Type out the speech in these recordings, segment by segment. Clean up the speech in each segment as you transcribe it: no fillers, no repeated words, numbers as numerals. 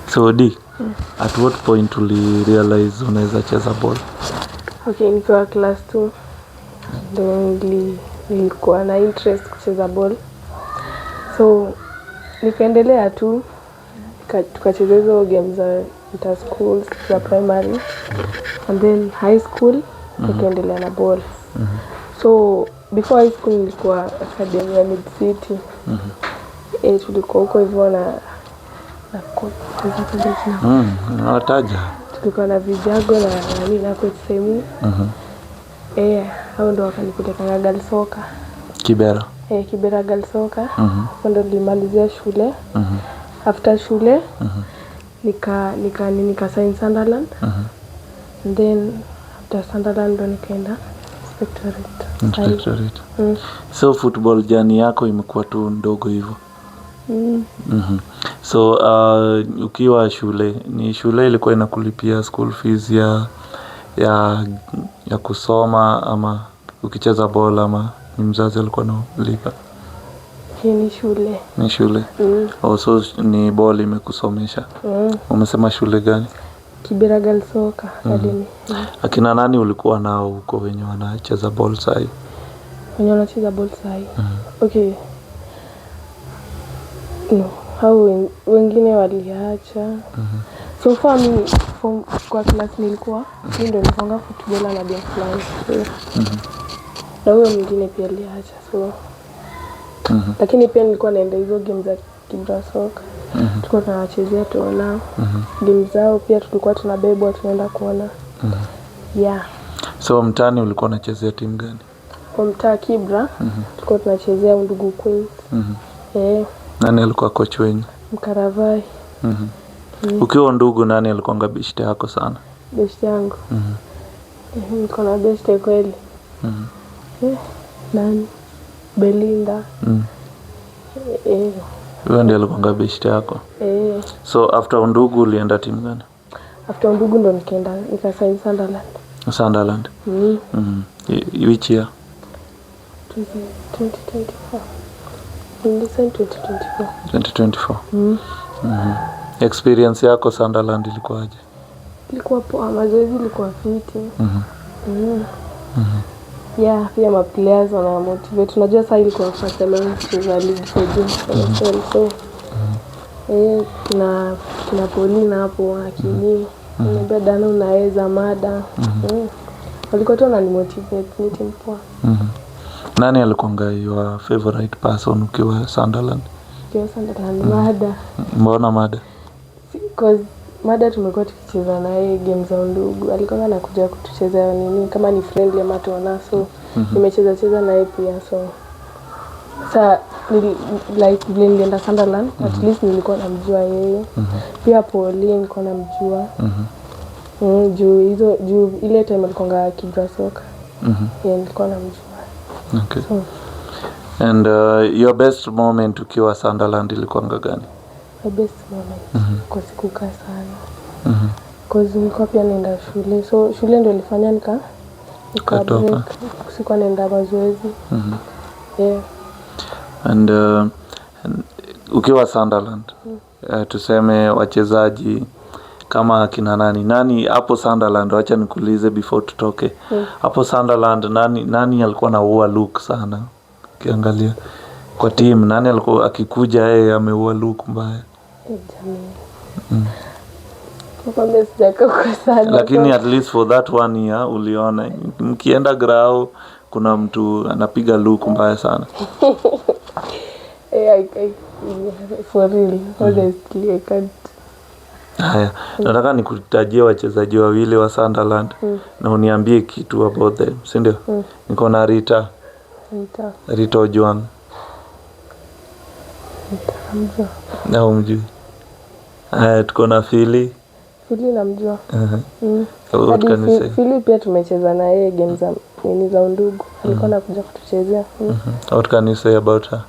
So Di, at what point uli realize unaweza cheza ball? Okay, nikiwa class 2 ndio nilikuwa na interest kucheza ball. So nikaendelea tu tukacheza hizo games za inter schools za primary and then high school nikaendelea na ball. So before high school nilikuwa academy ya Mid City. Tulikuwa huko hivyo na Nataja. Tulikuwa na Vijago na nani na coach Semu. Hao ndo wakanipeleka Girl Soccer. Kibera. Kibera Girl Soccer. Hapo ndo nilimalizia shule. After shule nika sign Sunderland. And then after Sunderland ndo nikaenda Inspectorate. So football journey yako imekuwa tu ndogo hivyo. So ukiwa shule, ni shule ilikuwa inakulipia school fees ya kusoma ama ukicheza ball ama ni mzazi alikuwa analipa? Ni shule. Ni shule. So ni ball imekusomesha. Umesema shule gani? Kibera Girl Soccer Academy. Akina nani ulikuwa nao huko wenye wanacheza ball sahi? Wenye wanacheza ball sahi. Okay. No, hao wengine waliacha. So far mimi kwa class nilikuwa mimi ndo nilipanga football na game fulani. Na huyo mwingine pia aliacha. So lakini pia nilikuwa naenda hizo games za Kibra Soccer. Tulikuwa tunachezea tuona. Games zao pia tulikuwa tunabebwa tunaenda kuona. So mtaani ulikuwa unachezea timu gani? Kwa mtaa Kibra tulikuwa tunachezea Undugu Queens. Nani alikuwa coach wenu? Mkaravai. Ukiwa Ndugu nani alikuwa ngabishte yako sana? Beshte yangu. Niko na beshte kweli. Nani? Belinda. Wewe ndiye alikuwa ngabishte yako? So after Ndugu ulienda timu gani? After Ndugu ndo nikasign Sunderland. Sunderland. Which year? 2024. Nilisign 2024. 2024. Experience yako Sunderland ilikuwaje? Ilikuwa poa, mazoezi ilikuwa fiti. Pia ma players wana motivate. Unajua sasa ilikuwa first time kucheza league for junior. So kuna Paulina hapo akini. Niambia Dana unaweza mada. Walikuwa tu wananimotivate ni timu poa. Nani alikuwa your favorite person ukiwa Sunderland? Ukiwa Sunderland Mada. Mbona Mada? Because Mada tumekuwa tukicheza na yeye games za Undugu. Alikuwa anakuja kutuchezea nini kama ni friendly ama tuona. So nimecheza na yeye pia. So sasa nilienda Sunderland at least nilikuwa namjua yeye. Pia Pauline nilikuwa namjua. Juu ile time alikuwa Kibra Soccer. Nilikuwa namjua. Okay. And your best moment ukiwa Sunderland ilikuwa gani? My best moment kwa sikukaa sana. Cause nilikuwa pia naenda shule. So shule ndio ilifanya nika break. Sikuwa naenda mazoezi. And ukiwa Sunderland tuseme wachezaji kama kina nani hapo Sunderland, acha nikuulize before tutoke. Hapo Sunderland nani alikuwa na look sana? Ukiangalia kwa team nani alikuwa akikuja yeye ameua look mbaya? Kwa sijaka kwa sana. Lakini at least for that one year uliona mkienda grao kuna mtu anapiga look mbaya sana. For real, honestly I can't. Haya, nataka nikutajie wachezaji wawili wa Sunderland na uniambie kitu about them, si ndio? Niko na Rita Ojwang. Na umjui? Tuko na Philly namjua. Philly pia tumecheza na yeye games za Undugu. Alikuwa anakuja kutuchezea. What can you say about her?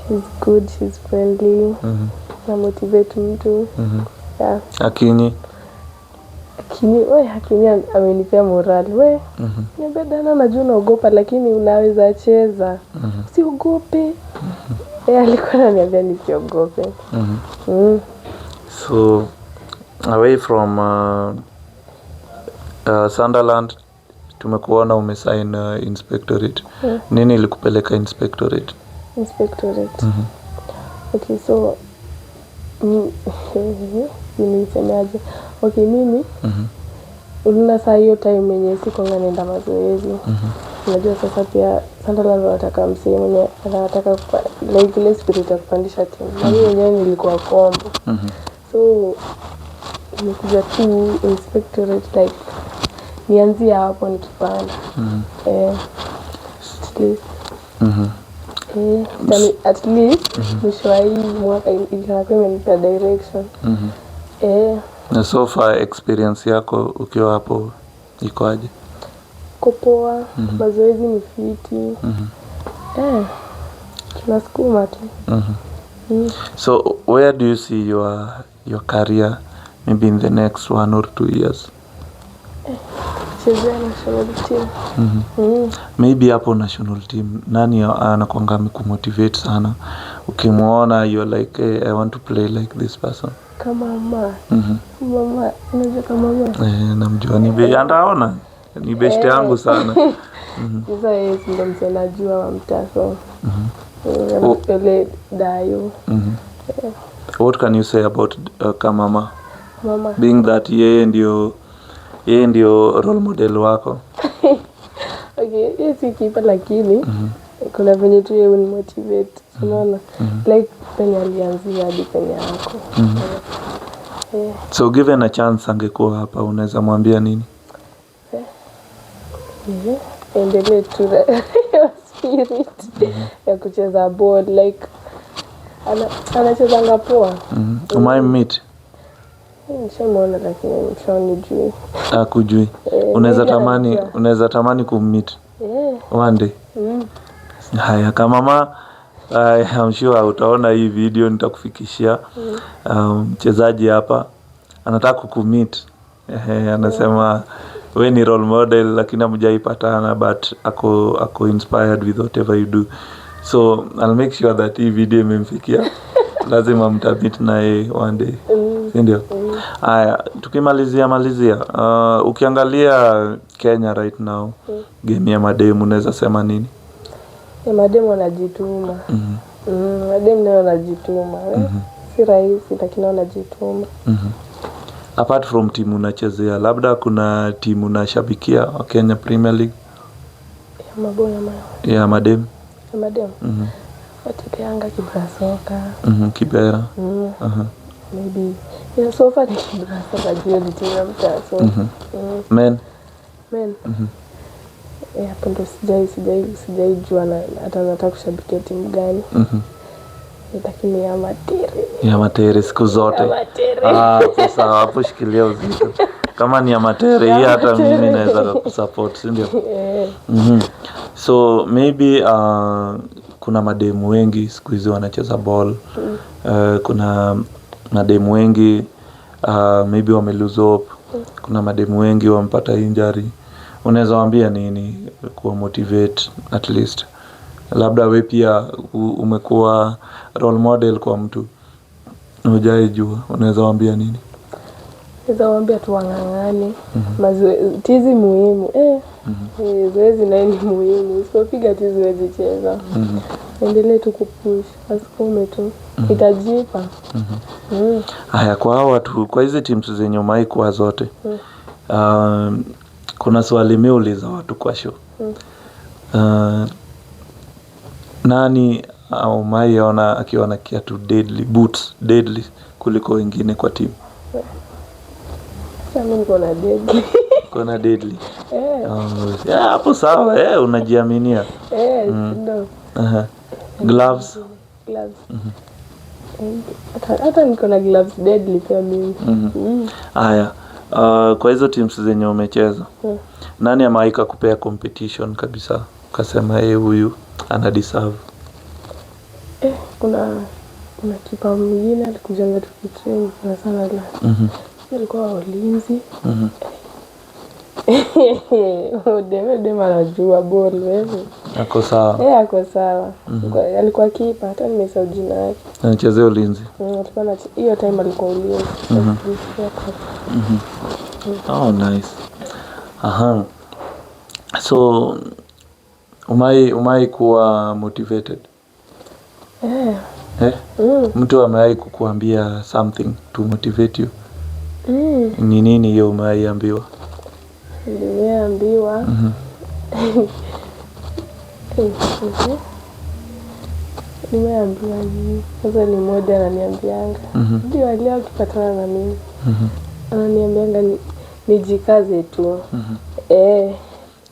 She's good, she's friendly. Na motivate mtu. Akinyi amenipea morale. Niambia Dana najua unaogopa lakini unaweza cheza. Usiogope. Alikuwa ananiambia nisiogope. So away from Sunderland tumekuona umesign Inspectorate. Nini ilikupeleka Inspectorate? Inspectorate. Okay, so nilisemaje? Okay, mimi unaona saa hiyo time yenye siko naenda mazoezi. Unajua sasa pia Sunderland wanataka msee mwenye anataka like ile spirit ya kupandisha timu. Na mimi yenyewe nilikuwa kombo. So nimekuja tu Inspectorate like nianzia hapo nikipanda. At least mwisho wa hii mwaka ikakuwa imenipa direction. Na so far experience yako ukiwa hapo iko aje? Kupoa, mazoezi ni fiti. Tunasukuma tu. So where do you see your career maybe in the next 1 or 2 years? Chezea national team. Maybe hapo national team nani anakuanga kumotivate sana ukimwona you're like hey, I want to play like this person? Kama mama. Mama, unajua kama mama? Namjua ni andaona ni best yangu sana. Sasa yeye ndio msenajua wa mtaso. Pele Dayo. What can you say about Kamama? Mama. Being that yeye ndio role model wako. Okay, yes kipa lakini kuna venye tu yeye unimotivate. Unaona? Like penye alianzia hadi penye yako. So given a chance angekuwa hapa unaweza mwambia nini? Endelee tu spirit ya kucheza ball like anachezanga poa. Umai meet? Nishamuona lakini mshaonijui. Kujui. Unaweza tamani kummeet? One day. Haya kama I'm sure utaona hii video nitakufikishia. Mchezaji hapa anataka kukumeet. Anasema we ni role model lakini hamjaipatana but ako inspired with whatever you do. So I'll make sure that hii video imemfikia. Lazima mtabit naye one day. Ndio. Haya tukimalizia ukiangalia Kenya right now game ya mademu unaweza sema nini? Ya mademu wanajituma. Mademu nao wanajituma. Si rahisi lakini wanajituma. Apart from timu unachezea labda kuna timu unashabikia wa Kenya Premier League? Ya mademu. Ya mademu. Watapeanga Kibra Soka. Kibera. Maybe. Yeah, so far ni Kibra Soka juu ni timu ya mtaso. Men. Hapo ndo sijaijua na hata nataka kushabikia timu gani. Lakini ya matere siku zote. Sasa hapo shikilia uzito. Kama ni amatere hii hata mimi naweza kusupport, si ndio? So maybe kuna mademu wengi siku hizi wanacheza ball. Kuna mademu wengi maybe wame lose hope. Kuna mademu wengi wamepata injury. Unaweza waambia nini kuwa motivate at least? Labda we pia umekuwa role model kwa mtu hujaijua, unaweza waambia nini? Naweza waambia tu wang'ang'ane. Tizi muhimu. Zoezi nayo ni muhimu. Usipopiga tizi huwezi cheza. Endelee tu kupush. Asikume tu. Itajipa. Haya kwa hao watu, kwa hizi teams zenye umeikuwa zote. Kuna swali nimeuliza watu kwa show. Nani au maiona akiwa na kiatu deadly kuliko wengine kwa timu? Mimi niko na deadly. Kuna deadly. Hapo sawa, unajiaminia. Ndio. Gloves. Hata niko na gloves deadly pia mimi. Haya. Kwa hizo teams zenye umecheza. Nani amaika kupea competition kabisa? Ukasema huyu ana deserve. Kuna kipa mwingine alikuja tukitrain sana la. Alikuwa ulinzi. Deme anajua ball wewe. Ako sawa. Ako sawa. Alikuwa kipa, hata nimesahau jina yake. Anachezea Ulinzi. Alikuwa na hiyo time alikuwa Ulinzi. Oh, nice. Aha. So umai kuwa motivated? Mtu amewahi kukuambia something to motivate you? Ni nini hiyo umewahi ambiwa? Nimeambiwa. Nimeambiwa nini? Sasa ni moja ananiambianga. Ndio leo akipatana na mimi. Ananiambianga nijikaze tu.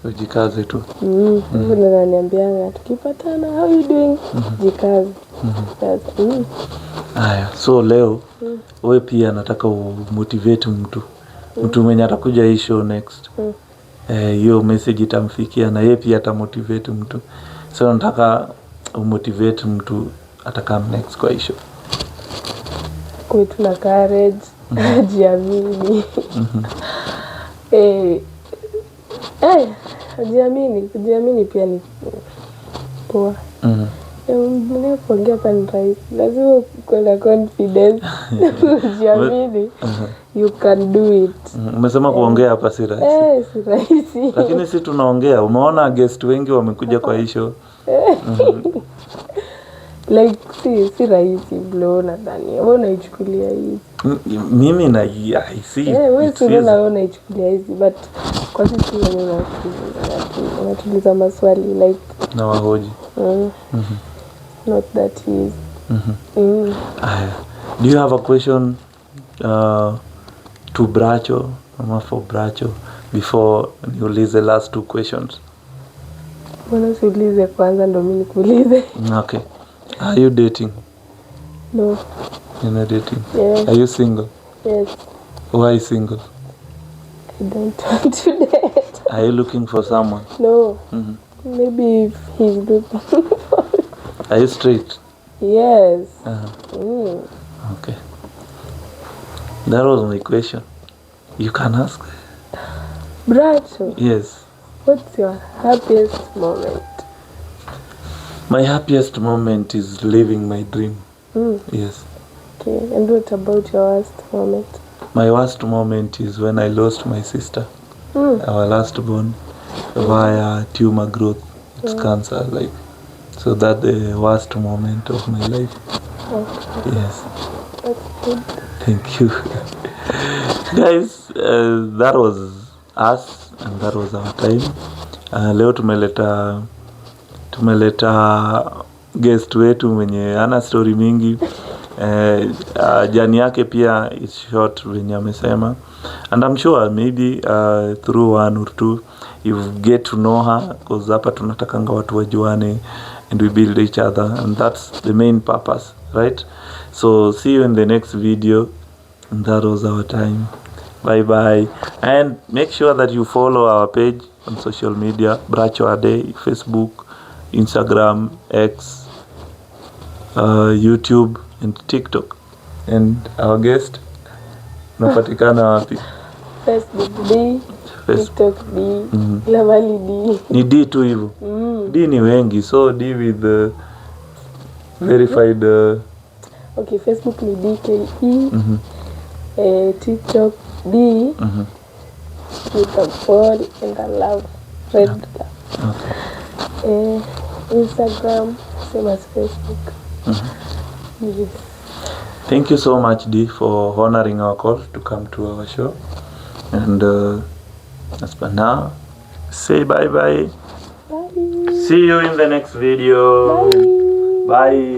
Ujikaze tu. Ndio ananiambianga tukipatana, how you doing? Jikaze. Haya, so leo wewe pia nataka umotivate mtu mwenye atakuja hii show next. Hiyo message itamfikia na yeye pia atamotivate mtu. So nataka umotivate mtu atakam next kwa hii show. Kwetu na courage, jiamini. Jiamini pia ni poa. Mwenye kuongea hapa ni rahisi. Lazima kuwa na confidence. Jiamini. You can do it. Umesema kuongea hapa si rahisi. Si rahisi. Lakini si tunaongea. Umeona guest wengi wamekuja kwa hii show. Like si rahisi bro, nadhani. Wewe unaichukulia hizi. Mimi na see. Wewe unaichukulia hizi, but kwa sisi wenyewe unatuliza maswali like na wahoji. Not that easy. Do you have a question to Bracho, or for Bracho, before you release the last 2 questions? Mbona usiulize kwanza ndo mimi nikuulize? Okay. Are you dating? No. You're not dating? Yes. Are you single? Yes. Why single? I don't want to date. Are you looking for someone? No. Maybe if he's looking for me. Are you straight? Yes. Okay. That was my question. You can ask. Bracho. Yes. What's your happiest moment? My happiest moment is living my dream. Yes. Okay. And what about your worst moment? My worst moment is when I lost my sister, our last born, via tumor growth. It's cancer, like. So that's the worst moment of my life. Okay. Yes. That's good. Thank you. Guys, that was us and that was our time. Leo tumeleta guest wetu mwenye ana story mingi. Jani yake pia is short venye amesema, and I'm sure maybe through 1 or 2 you get to know her, because hapa tunatakanga watu wajuane and we build each other, and that's the main purpose, right? So see you in the next video, and that was our time. Bye bye, and make sure that you follow our page on social media, Bracho Ade, Facebook, Instagram, X, YouTube and TikTok. And our guest napatikana wapi? Facebook D, TikTok D, Lamali D. Ni D tu hivyo. D ni wengi, so D with the verified Okay, Facebook ni DKE. TikTok D with a ball and a love, red love. Okay. Instagram same as Facebook. Yes. Thank you so much, D, for honoring our call to come to our show. And as for now, say bye-bye. Bye. See you in the next video. Bye. Bye.